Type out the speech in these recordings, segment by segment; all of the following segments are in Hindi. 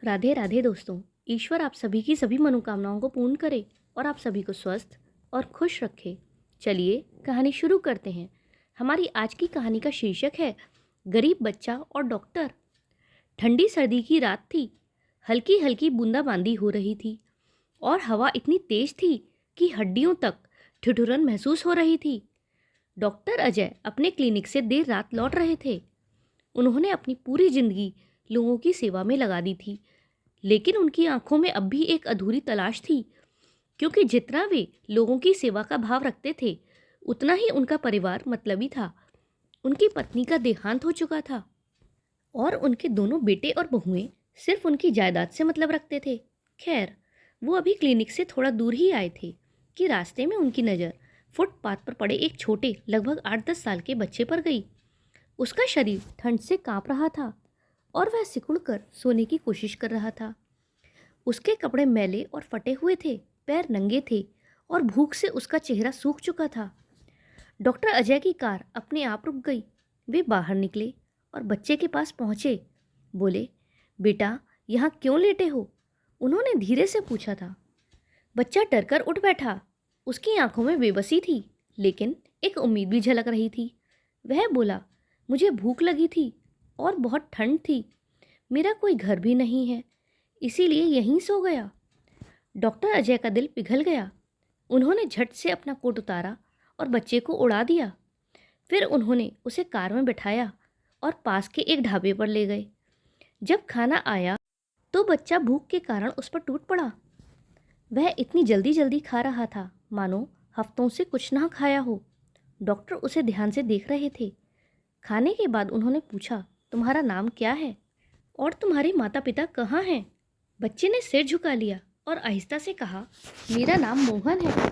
राधे राधे दोस्तों। ईश्वर आप सभी की सभी मनोकामनाओं को पूर्ण करे और आप सभी को स्वस्थ और खुश रखे। चलिए कहानी शुरू करते हैं। हमारी आज की कहानी का शीर्षक है गरीब बच्चा और डॉक्टर। ठंडी सर्दी की रात थी। हल्की हल्की बूंदाबांदी हो रही थी और हवा इतनी तेज थी कि हड्डियों तक ठिठुरन महसूस हो रही थी। डॉक्टर अजय अपने क्लिनिक से देर रात लौट रहे थे। उन्होंने अपनी पूरी जिंदगी लोगों की सेवा में लगा दी थी, लेकिन उनकी आंखों में अब भी एक अधूरी तलाश थी, क्योंकि जितना वे लोगों की सेवा का भाव रखते थे, उतना ही उनका परिवार मतलबी था। उनकी पत्नी का देहांत हो चुका था और उनके दोनों बेटे और बहुएं सिर्फ उनकी जायदाद से मतलब रखते थे। खैर, वो अभी क्लिनिक से थोड़ा दूर ही आए थे कि रास्ते में उनकी नज़र फुटपाथ पर पड़े एक छोटे लगभग 8-10 साल के बच्चे पर गई। उसका शरीर ठंड से कांप रहा था और वह सिकुड़कर सोने की कोशिश कर रहा था। उसके कपड़े मैले और फटे हुए थे, पैर नंगे थे और भूख से उसका चेहरा सूख चुका था। डॉक्टर अजय की कार अपने आप रुक गई। वे बाहर निकले और बच्चे के पास पहुंचे। बोले, बेटा, यहाँ क्यों लेटे हो? उन्होंने धीरे से पूछा था। बच्चा डरकर उठ बैठा। उसकी आंखों में बेबसी थी, लेकिन एक उम्मीद भी झलक रही थी। वह बोला, मुझे भूख लगी थी और बहुत ठंड थी। मेरा कोई घर भी नहीं है, इसीलिए यहीं सो गया। डॉक्टर अजय का दिल पिघल गया। उन्होंने झट से अपना कोट उतारा और बच्चे को उड़ा दिया। फिर उन्होंने उसे कार में बिठाया और पास के एक ढाबे पर ले गए। जब खाना आया तो बच्चा भूख के कारण उस पर टूट पड़ा। वह इतनी जल्दी जल्दी खा रहा था मानो हफ्तों से कुछ ना खाया हो। डॉक्टर उसे ध्यान से देख रहे थे। खाने के बाद उन्होंने पूछा, तुम्हारा नाम क्या है और तुम्हारे माता पिता कहाँ हैं? बच्चे ने सिर झुका लिया और आहिस्ता से कहा, मेरा नाम मोहन है।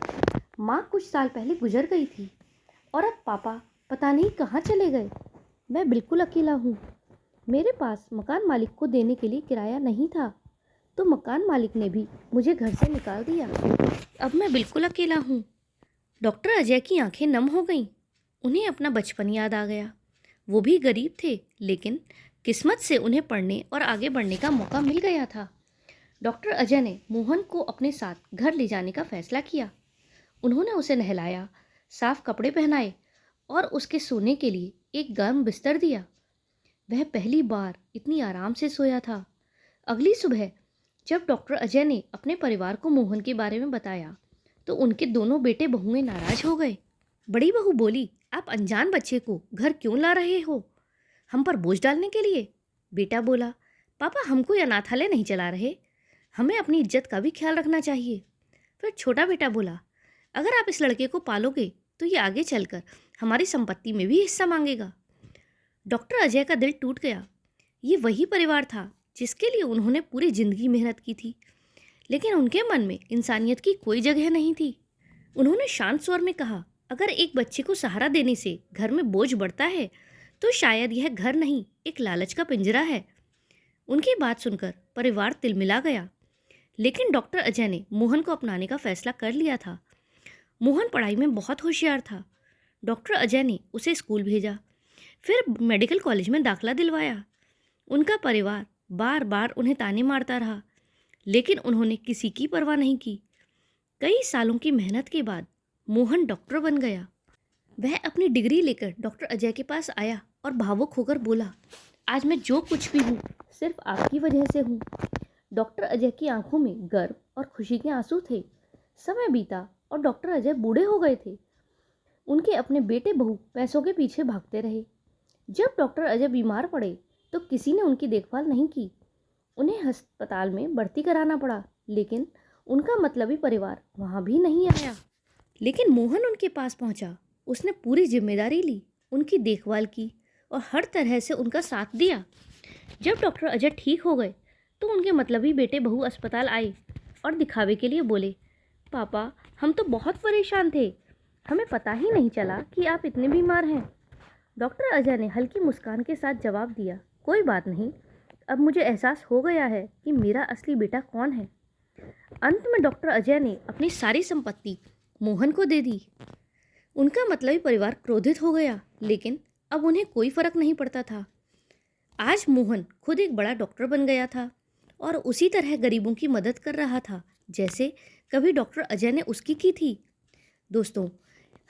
माँ कुछ साल पहले गुजर गई थी और अब पापा पता नहीं कहाँ चले गए। मैं बिल्कुल अकेला हूँ। मेरे पास मकान मालिक को देने के लिए किराया नहीं था, तो मकान मालिक ने भी मुझे घर से निकाल दिया। अब मैं बिल्कुल अकेला हूँ। डॉक्टर अजय की आंखें नम हो गईं। उन्हें अपना बचपन याद आ गया। वो भी गरीब थे, लेकिन किस्मत से उन्हें पढ़ने और आगे बढ़ने का मौका मिल गया था। डॉक्टर अजय ने मोहन को अपने साथ घर ले जाने का फैसला किया। उन्होंने उसे नहलाया, साफ कपड़े पहनाए और उसके सोने के लिए एक गर्म बिस्तर दिया। वह पहली बार इतनी आराम से सोया था। अगली सुबह जब डॉक्टर अजय ने अपने परिवार को मोहन के बारे में बताया, तो उनके दोनों बेटे बहुएं नाराज हो गए। बड़ी बहू बोली, आप अनजान बच्चे को घर क्यों ला रहे हो? हम पर बोझ डालने के लिए? बेटा बोला, पापा हम कोई अनाथालय नहीं चला रहे, हमें अपनी इज्जत का भी ख्याल रखना चाहिए। फिर छोटा बेटा बोला, अगर आप इस लड़के को पालोगे तो ये आगे चलकर हमारी संपत्ति में भी हिस्सा मांगेगा। डॉक्टर अजय का दिल टूट गया। ये वही परिवार था जिसके लिए उन्होंने पूरी जिंदगी मेहनत की थी, लेकिन उनके मन में इंसानियत की कोई जगह नहीं थी। उन्होंने शांत स्वर में कहा, अगर एक बच्चे को सहारा देने से घर में बोझ बढ़ता है, तो शायद यह घर नहीं, एक लालच का पिंजरा है। उनकी बात सुनकर परिवार तिलमिला गया, लेकिन डॉक्टर अजय ने मोहन को अपनाने का फैसला कर लिया था। मोहन पढ़ाई में बहुत होशियार था। डॉक्टर अजय ने उसे स्कूल भेजा, फिर मेडिकल कॉलेज में दाखिला दिलवाया। उनका परिवार बार बार उन्हें ताने मारता रहा, लेकिन उन्होंने किसी की परवाह नहीं की। कई सालों की मेहनत के बाद मोहन डॉक्टर बन गया। वह अपनी डिग्री लेकर डॉक्टर अजय के पास आया और भावुक होकर बोला, आज मैं जो कुछ भी हूँ सिर्फ आपकी वजह से हूँ। डॉक्टर अजय की आंखों में गर्व और खुशी के आंसू थे। समय बीता और डॉक्टर अजय बूढ़े हो गए थे। उनके अपने बेटे बहू पैसों के पीछे भागते रहे। जब डॉक्टर अजय बीमार पड़े तो किसी ने उनकी देखभाल नहीं की। उन्हें अस्पताल में भर्ती कराना पड़ा, लेकिन उनका मतलबी परिवार वहाँ भी नहीं आया। लेकिन मोहन उनके पास पहुँचा। उसने पूरी जिम्मेदारी ली, उनकी देखभाल की और हर तरह से उनका साथ दिया। जब डॉक्टर अजय ठीक हो गए तो उनके मतलबी बेटे बहू अस्पताल आए और दिखावे के लिए बोले, पापा हम तो बहुत परेशान थे, हमें पता ही नहीं चला कि आप इतने बीमार हैं। डॉक्टर अजय ने हल्की मुस्कान के साथ जवाब दिया, कोई बात नहीं, अब मुझे एहसास हो गया है कि मेरा असली बेटा कौन है। अंत में डॉक्टर अजय ने अपनी सारी संपत्ति मोहन को दे दी। उनका मतलबी परिवार क्रोधित हो गया, लेकिन अब उन्हें कोई फर्क नहीं पड़ता था। आज मोहन खुद एक बड़ा डॉक्टर बन गया था और उसी तरह गरीबों की मदद कर रहा था जैसे कभी डॉक्टर अजय ने उसकी की थी। दोस्तों,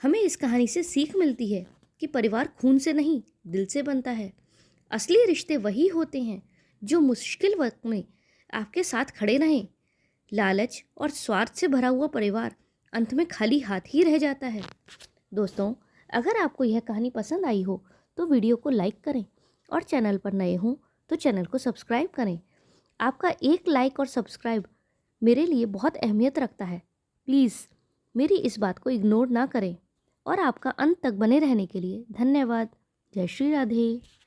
हमें इस कहानी से सीख मिलती है कि परिवार खून से नहीं, दिल से बनता है। असली रिश्ते वही होते हैं जो मुश्किल वक्त में आपके साथ खड़े रहें। लालच और स्वार्थ से भरा हुआ परिवार अंत में खाली हाथ ही रह जाता है। दोस्तों, अगर आपको यह कहानी पसंद आई हो तो वीडियो को लाइक करें और चैनल पर नए हों तो चैनल को सब्सक्राइब करें। आपका एक लाइक और सब्सक्राइब मेरे लिए बहुत अहमियत रखता है। प्लीज़ मेरी इस बात को इग्नोर ना करें और आपका अंत तक बने रहने के लिए धन्यवाद। जय श्री राधे।